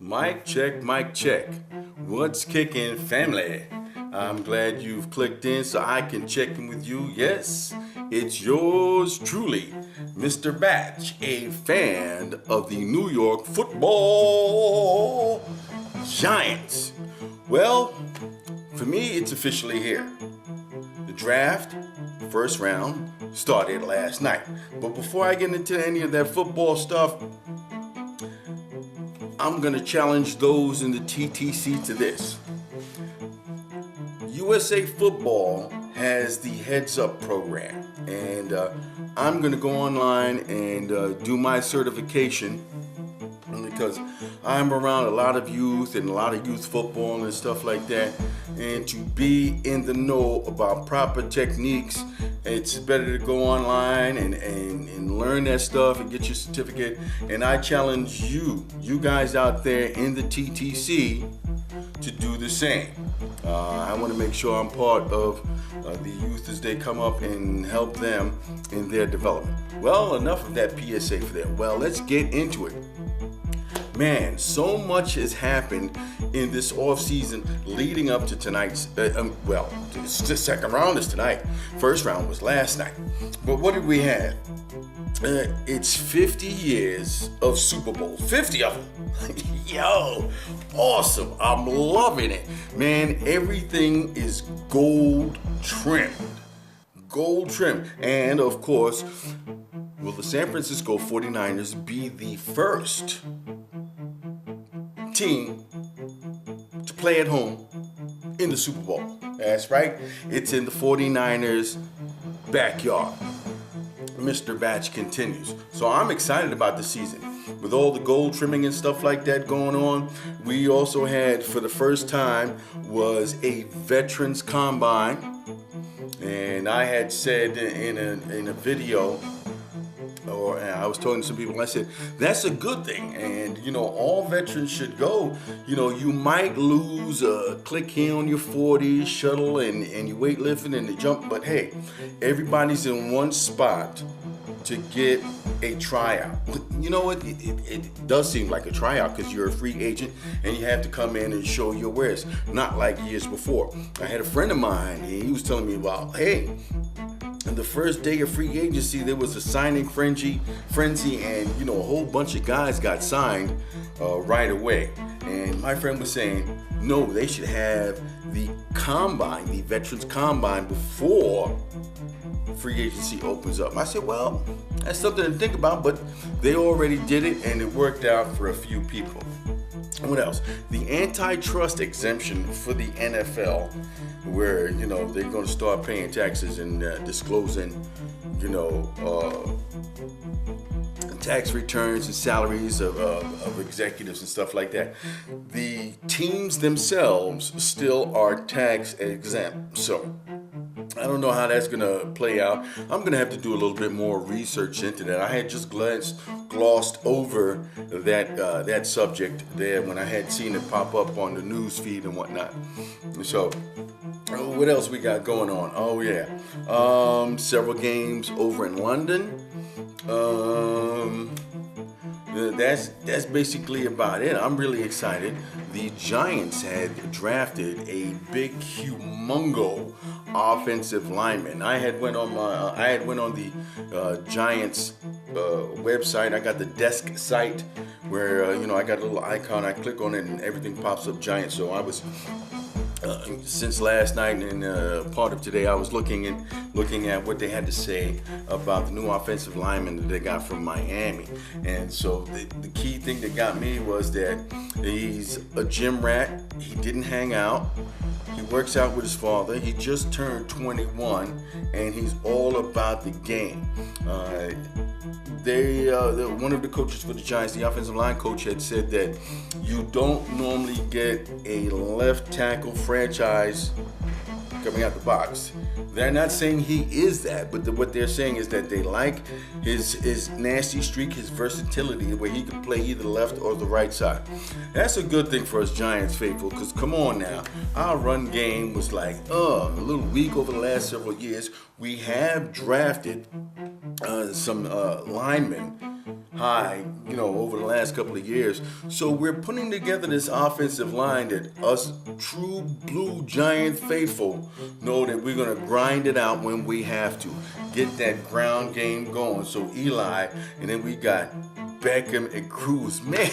Mic check, mic check. What's kicking, family? I'm glad you've clicked in so I can check in with you. Yes, it's yours truly, Mr. Batch, a fan of the New York Football Giants. Well, for me, it's officially here. The draft, first round, started last night. But before I get into any of that football stuff, I'm going to challenge those in the TTC to this. USA Football has the Heads Up program, and I'm going to go online and do my certification because I'm around a lot of youth and a lot of youth football and stuff like that, and to be in the know about proper techniques, it's better to go online and learn that stuff and get your certificate. And I challenge you guys out there in the TTC to do the same. I want to make sure I'm part of the youth as they come up and help them in their development. Well, enough of that PSA for them. Well, let's get into it. Man, so much has happened in this offseason leading up to tonight's, the second round is tonight. First round was last night. But what did we have? It's 50 years of Super Bowls, 50 of them. Yo, awesome. I'm loving it. Man, everything is gold trimmed. Gold trimmed. And of course, will the San Francisco 49ers be the first team to play at home in the Super Bowl? That's right. It's in the 49ers' backyard. Mr. Batch continues. So I'm excited about the season. With all the gold trimming and stuff like that going on, we also had, for the first time, was a veterans combine. And I had said in a video, or I was talking to some people, I said, that's a good thing. And, all veterans should go. You might lose a click here on your 40 shuttle and your weightlifting and the jump, but hey, everybody's in one spot to get a tryout. You know what? It does seem like a tryout because you're a free agent and you have to come in and show your wares. Not like years before. I had a friend of mine, and he was telling me about, hey, on the first day of free agency, there was a signing frenzy, and a whole bunch of guys got signed right away. And my friend was saying, no, they should have the combine, the veterans combine, before free agency opens up. I said, well, that's something to think about, but they already did it, and it worked out for a few people. What else? The antitrust exemption for the NFL, where they're going to start paying taxes and disclosing tax returns and salaries of executives and stuff like that. The teams themselves still are tax exempt, so I don't know how that's going to play out. I'm going to have to do a little bit more research into that. I had just glossed over that subject there when I had seen it pop up on the news feed and whatnot. So, what else we got going on? Oh, yeah. Several games over in London. That's basically about it. I'm really excited. The Giants had drafted a big, humongo offensive lineman. I had went on the Giants website. I got the desk site where I got a little icon. I click on it and everything pops up Giants. So I was since last night and part of today, I was looking at what they had to say about the new offensive lineman that they got from Miami. And so the key thing that got me was that he's a gym rat. He didn't hang out. He works out with his father. He just turned 21, and he's all about the game. One of the coaches for the Giants, the offensive line coach, had said that you don't normally get a left tackle franchise coming out the box. They're not saying he is that, but what they're saying is that they like his nasty streak, his versatility, where he can play either the left or the right side. That's a good thing for us Giants faithful, because come on now, our run game was like a little weak over the last several years. we have drafted some linemen high, over the last couple of years. So we're putting together this offensive line that us true blue Giant faithful know that we're going to grind it out when we have to. Get that ground game going. So Eli, and then we got Beckham and Cruz. Man,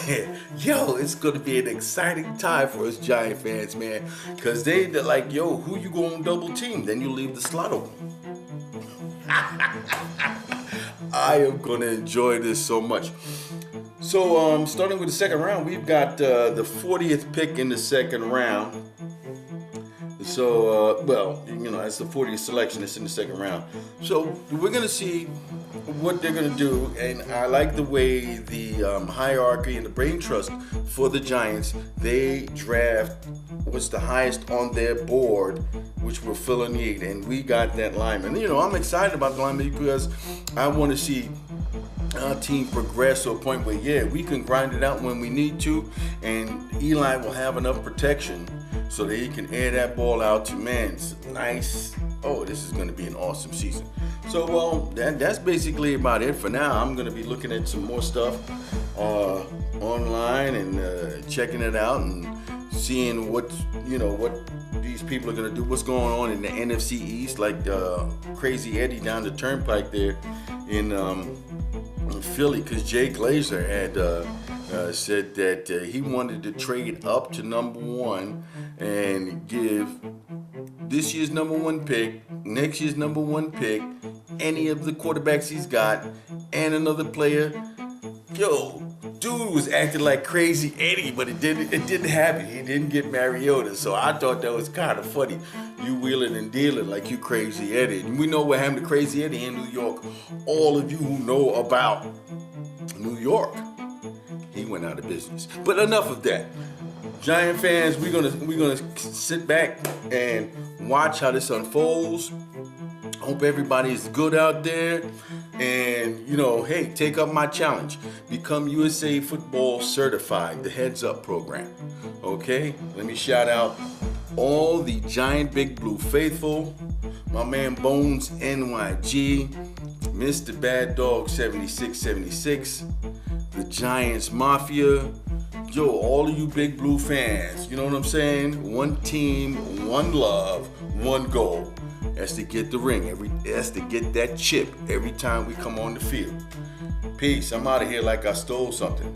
it's going to be an exciting time for us Giant fans, man. Because they're like, who you going to double team? Then you leave the slot open. I am going to enjoy this so much. So, starting with the second round, we've got the 40th pick in the second round. So, that's the 40th selection that's in the second round. So, we're going to see what they're going to do. And I like the way the hierarchy and the brain trust for the Giants, they draft what's the highest on their board, which will fill a need. And we got that lineman. I'm excited about the lineman because I want to see our team progress to a point where, we can grind it out when we need to. And Eli will have enough protection so that he can air that ball out to nice. Oh, this is going to be an awesome season. So, that's basically about it for now. I'm going to be looking at some more stuff online and checking it out and seeing what these people are going to do, what's going on in the NFC East, like Crazy Eddie down the turnpike there in Philly, because Jay Glazer had said that he wanted to trade up to number 1 and give this year's number 1 pick, next year's number 1 pick, any of the quarterbacks he's got, and another player. Dude was acting like Crazy Eddie, but it didn't happen. He didn't get Mariota, so I thought that was kind of funny. You wheeling and dealing like you Crazy Eddie. And we know what happened to Crazy Eddie in New York. All of you who know about New York, he went out of business. But enough of that. Giant fans, we're gonna sit back and watch how this unfolds. Hope everybody is good out there. And, hey, take up my challenge. Become USA Football Certified, the Heads Up program. Okay? Let me shout out all the Giant Big Blue faithful. My man Bones NYG. Mr. Bad Dog 7676. The Giants Mafia. All of you Big Blue fans. You know what I'm saying? One team, one love, one goal. That's to get the ring. That's to get that chip every time we come on the field. Peace. I'm out of here like I stole something.